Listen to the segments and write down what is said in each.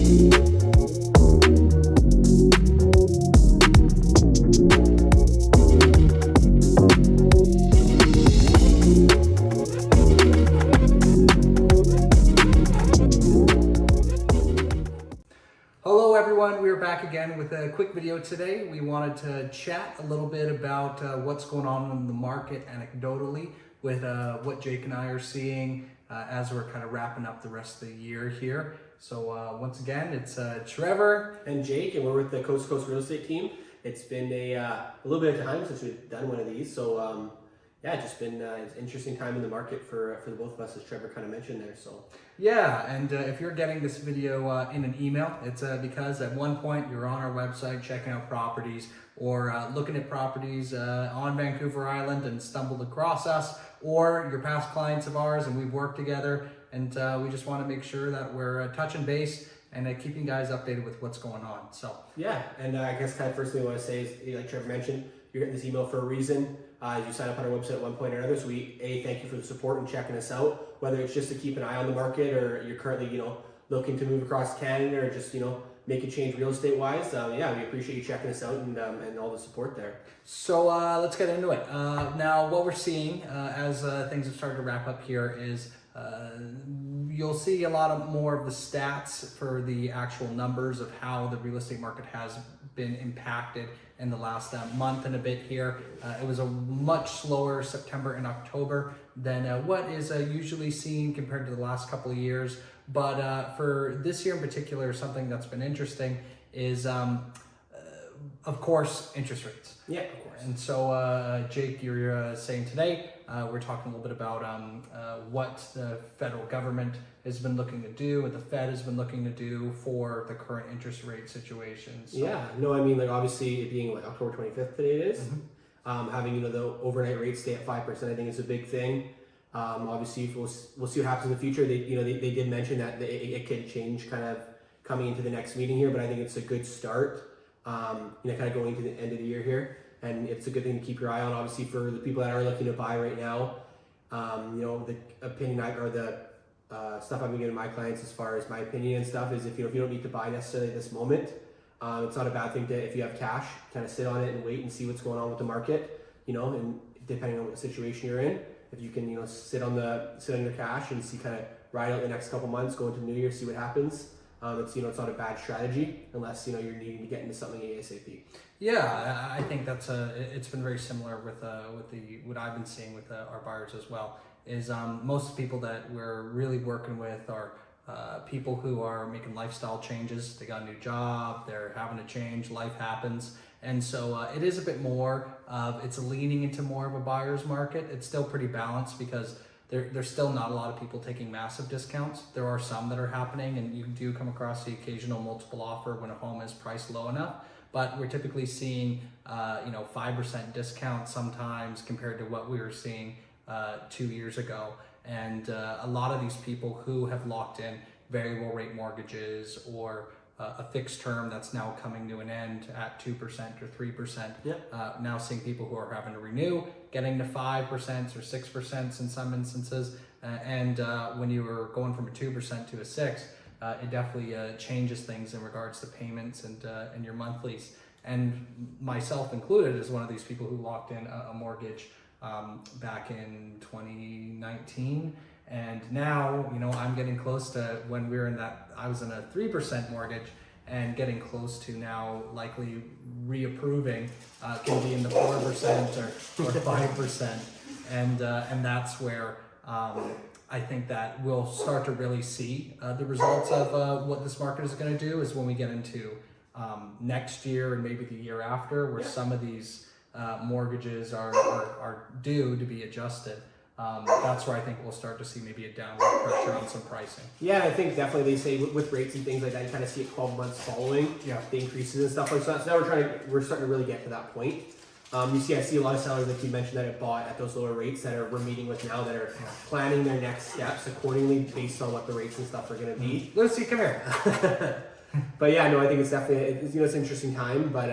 Hello everyone, we're back again with a quick video today. We wanted to chat a little bit about what's going on in the market anecdotally with what Jake and I are seeing as we're kind of wrapping up the rest of the year here. So once again, it's Trevor and Jake, and we're with the Coast to Coast Real Estate team. It's been a little bit of time since we've done one of these, so yeah, it's just been an interesting time in the market for the both of us, as Trevor kind of mentioned there. So yeah, and if you're getting this video in an email, it's because at one point you're on our website checking out properties or looking at properties on Vancouver Island and stumbled across us, or you're past clients of ours and we've worked together, and we just want to make sure that we're touching base and keeping guys updated with what's going on. So yeah, and I guess kind of first thing I want to say is, like Trevor mentioned, you're getting this email for a reason. You sign up on our website at one point or another, so we thank you for the support and checking us out, whether it's just to keep an eye on the market or you're currently looking to move across Canada or just make a change real estate wise. Yeah, we appreciate you checking us out and all the support there. So let's get into it. Now what we're seeing as things have started to wrap up here is you'll see a lot more of the stats for the actual numbers of how the real estate market has been impacted in the last month and a bit here. It was a much slower September and October than what is usually seen compared to the last couple of years. But for this year in particular, something that's been interesting is, of course, interest rates. Yeah, of course. And so, Jake, you're saying today, we're talking a little bit about what the federal government has been looking to do, what the Fed has been looking to do for the current interest rate situation. So, yeah, no, I mean, like obviously it being like October 25th today it is. Mm-hmm. Having the overnight rate stay at 5%, I think is a big thing. Obviously, we'll see what happens in the future. They did mention that it could change kind of coming into the next meeting here, but I think it's a good start. Kind of going to the end of the year here, and it's a good thing to keep your eye on. Obviously, for the people that are looking to buy right now, the opinion or the stuff I've been giving my clients as far as my opinion and stuff is if you don't need to buy necessarily at this moment, it's not a bad thing to, if you have cash, kind of sit on it and wait and see what's going on with the market, and depending on what situation you're in, if you can sit on your cash and see, kind of ride out the next couple months, go into New Year, see what happens. It's not a bad strategy unless you're needing to get into something ASAP. Yeah, I think that's it's been very similar with what I've been seeing with our buyers as well. Is most people that we're really working with are people who are making lifestyle changes. They got a new job, they're having to change, life happens. And so it is a bit more of, it's leaning into more of a buyer's market. It's still pretty balanced because there's still not a lot of people taking massive discounts. There are some that are happening, and you do come across the occasional multiple offer when a home is priced low enough. But we're typically seeing 5% discount sometimes compared to what we were seeing 2 years ago. And a lot of these people who have locked in variable rate mortgages or a fixed term that's now coming to an end at 2% or 3%. Yep. Now seeing people who are having to renew, getting to 5% or 6% in some instances. And when you were going from a 2% to a 6%, it definitely changes things in regards to payments and your monthlies. And myself included is one of these people who locked in a mortgage back in 2019. And now, I'm getting close to when we were I was in a 3% mortgage and getting close to now likely reapproving, can be in the 4% or 5%. And that's where I think that we'll start to really see the results of what this market is going to do is when we get into next year and maybe the year after, where some of these mortgages are due to be adjusted. That's where I think we'll start to see maybe a downward pressure on some pricing. Yeah, I think definitely they say with rates and things like that, you kind of see it 12 months following the increases and stuff like that. So now we're starting to really get to that point. I see a lot of sellers that you mentioned that have bought at those lower rates that we're meeting with now that are planning their next steps accordingly based on what the rates and stuff are going to be. Let's see, come here. But yeah, no, I think it's definitely it's an interesting time, but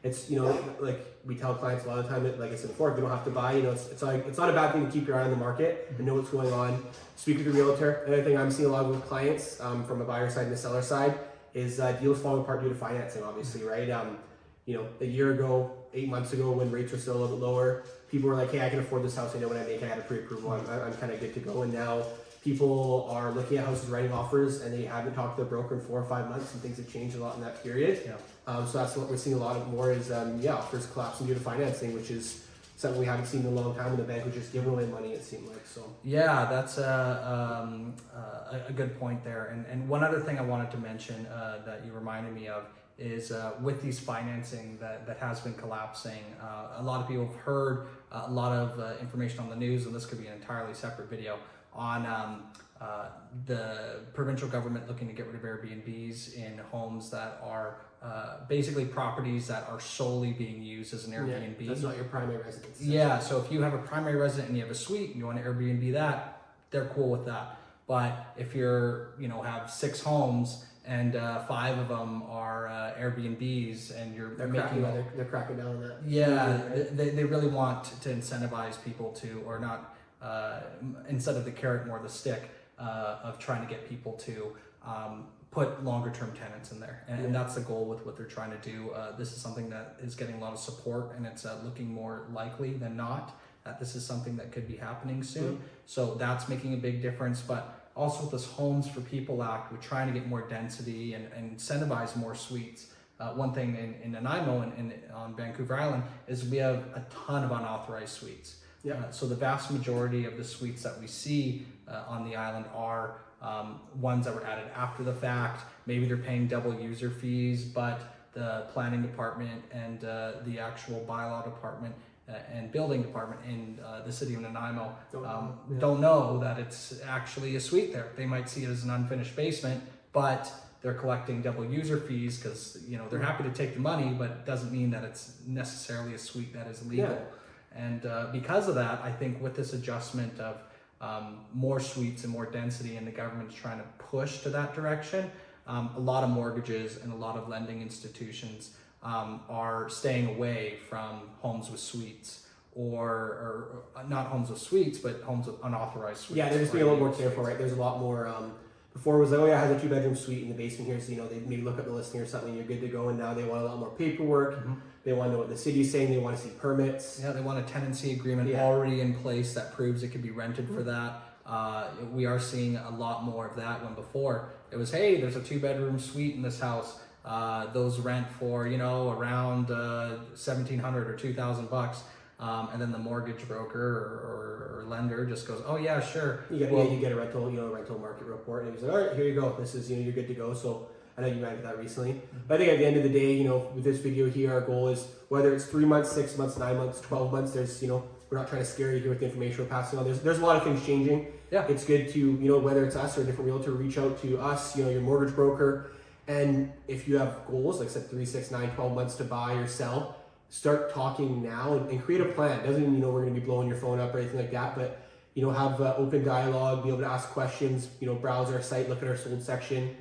it's like we tell clients a lot of the time that, like I said before, if you don't have to buy, it's not a bad thing to keep your eye on the market and know what's going on. Speak with your realtor. Another thing I'm seeing a lot with clients from a buyer side and the seller side is deals falling apart due to financing, obviously, right? A year ago, 8 months ago, when rates were still a little bit lower, people were like, hey, I can afford this house. I know when I make it, I had a pre-approval. I'm kind of good to go. And now people are looking at houses, writing offers, and they haven't talked to their broker in 4 or 5 months, and things have changed a lot in that period. So that's what we're seeing a lot of more is, offers collapsing due to financing, which is something we haven't seen in a long time, and the bank was just giving away money, it seemed like. So yeah, that's a good point there. And one other thing I wanted to mention that you reminded me of is with these financing that has been collapsing, a lot of people have heard a lot of information on the news, and this could be an entirely separate video on the provincial government looking to get rid of Airbnbs in homes that are basically properties that are solely being used as an Airbnb. Yeah, that's not your primary residence. Yeah, so if you have a primary resident and you have a suite and you want to Airbnb that, they're cool with that. But if you're, have 6 homes and 5 of them are Airbnbs and they're cracking down on that. Yeah, they really want to incentivize people to, or not, instead of the carrot, more the stick of trying to get people to put longer term tenants in there. And that's the goal with what they're trying to do. This is something that is getting a lot of support, and it's looking more likely than not that this is something that could be happening soon. So that's making a big difference. But also with this Homes for People Act, we're trying to get more density and incentivize more suites. One thing in Nanaimo and on Vancouver Island is we have a ton of unauthorized suites. So the vast majority of the suites that we see on the island are ones that were added after the fact. Maybe they're paying double user fees, but the planning department and the actual bylaw department and building department in the city of Nanaimo don't know that it's actually a suite there. They might see it as an unfinished basement, but they're collecting double user fees because they're happy to take the money, but it doesn't mean that it's necessarily a suite that is legal. And because of that, I think with this adjustment of more suites and more density, and the government's trying to push to that direction, a lot of mortgages and a lot of lending institutions are staying away from homes with suites, or not homes with suites, but homes with unauthorized suites. Yeah, they're just being a little more careful, right? There's a lot more. Before it was like, oh yeah, I have a 2-bedroom suite in the basement here, so they maybe look up the listing or something, you're good to go. And now they want a lot more paperwork. They want to know what the city's saying. They want to see permits. Yeah, they want a tenancy agreement already in place that proves it could be rented for that. We are seeing a lot more of that, when before it was, hey, there's a 2-bedroom suite in this house. Those rent for around $1,700 or $2,000, and then the mortgage broker or lender just goes, oh yeah, sure. You get a rental market report, and he's like, all right, here you go. This is you're good to go. So I know you ran that recently, but I think at the end of the day, with this video here, our goal is whether it's 3 months, 6 months, 9 months, 12 months. There's we're not trying to scare you here with the information we're passing on. There's a lot of things changing. Yeah, it's good to whether it's us or a different realtor, reach out to us, your mortgage broker. And if you have goals, like I said, 3, 6, 9, 12 months to buy or sell, start talking now and create a plan. Doesn't mean, we're going to be blowing your phone up or anything like that, but, have open dialogue, be able to ask questions, browse our site, look at our sold section,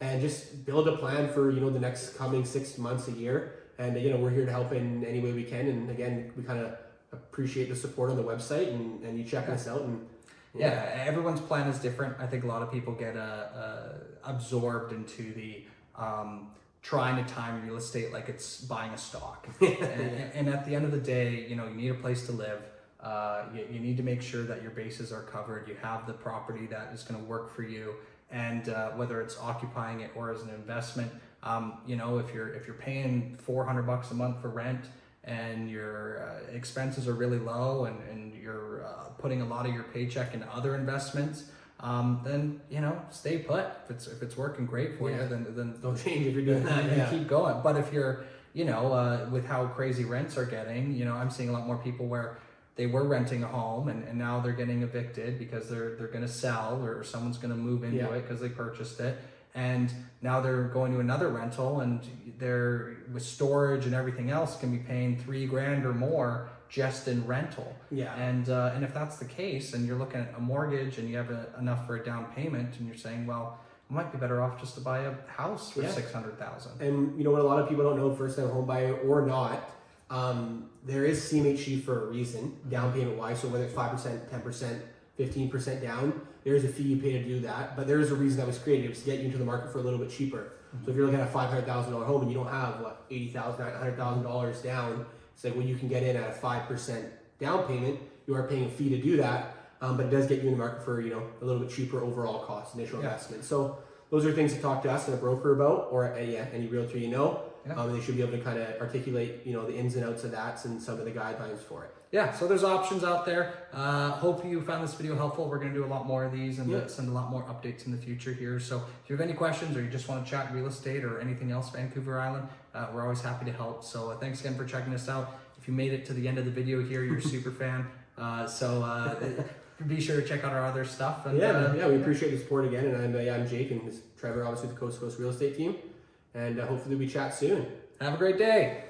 and just build a plan for, the next coming 6 months, a year. And, we're here to help in any way we can. And again, we kind of appreciate the support on the website and you checking us out. And yeah, everyone's plan is different. I think a lot of people get absorbed into the trying to time real estate like it's buying a stock. And at the end of the day, you need a place to live. You need to make sure that your bases are covered. You have the property that is going to work for you, and whether it's occupying it or as an investment. If you're paying $400 a month for rent and your expenses are really low, and you're putting a lot of your paycheck into other investments, then stay put. If it's working great for you, then don't change if you're doing that. And keep going. But if you're with how crazy rents are getting, I'm seeing a lot more people where they were renting a home and now they're getting evicted because they're going to sell, or someone's going to move into it because they purchased it, and now they're going to another rental, and they're, with storage and everything else, can be paying $3,000 or more just in rental. And if that's the case, and you're looking at a mortgage and you have enough for a down payment, and you're saying, well, I might be better off just to buy a house for $600,000. And what a lot of people don't know, first time home buyer or not, there is CMHC for a reason, down payment wise. So whether it's 5%, 10%, 15% down, there is a fee you pay to do that. But there is a reason that was created. It was to get you into the market for a little bit cheaper. So if you're looking at a $500,000 home and you don't have what $80,000, $100,000 down, it's like when you can get in at a 5% down payment, you are paying a fee to do that, but it does get you in the market for a little bit cheaper overall cost, initial investment. So those are things to talk to us and a broker about, or any realtor you know. And they should be able to kind of articulate the ins and outs of that and some of the guidelines for it. Yeah, so there's options out there. Hope you found this video helpful. We're going to do a lot more of these and send a lot more updates in the future here. So if you have any questions or you just want to chat real estate or anything else Vancouver Island, we're always happy to help. So thanks again for checking us out. If you made it to the end of the video here, you're a super fan. So be sure to check out our other stuff. And, we appreciate the support again. And I'm Jake, and this is Trevor, obviously with the Coast to Coast Real Estate team. And hopefully we chat soon. Have a great day.